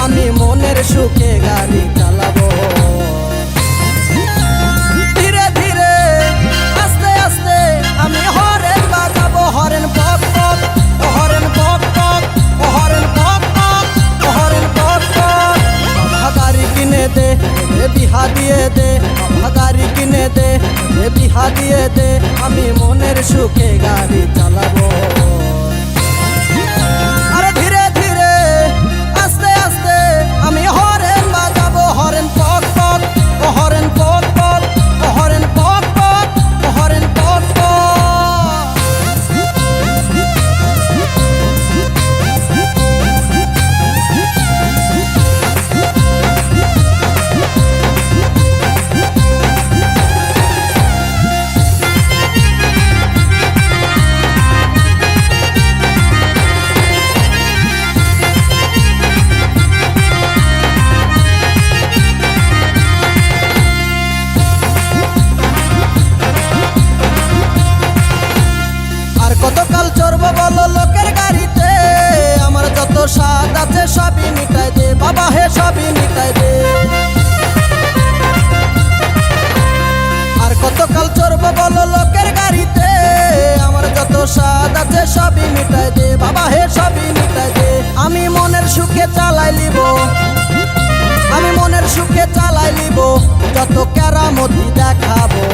আমি মনের সুখে গাড়ি চালাবো। ধীরে ধীরে আস্তে আস্তে আমি হরেন বাজাবো, হরেন পক পক, হরেন পক পক, হরেন পক পক, হরেন পক পক। বাবা গাড়ি কিনে দে, বিহা দিয়ে দে, বাবা গাড়ি কিনে দে, বিহা দিয়ে দে, আমি মনের সুখে গাড়ি চালাবো। আরে ধীরে ধীরে আস্তে আস্তে আমি হরেন বাজাবো, হরেন পক পক, হরেন পক পক, হরেন পক পক, হরেন পক পক। কতকাল চড়বো বলো লোকের গাড়িতে, আমার যত স্বাদ আছে সবই মিটাই দে বাবা হে, সবই মিটাই দে। আর কতকাল চড়বো বলো লোকের গাড়িতে, আমার যত স্বাদ আছে সবই মিটাই দে বাবা হে, সবই মিটাই দে। আমি মনের সুখে চালাই লিব, আমি মনের সুখে চালাই লিব, যত কেরামতি দেখাবো।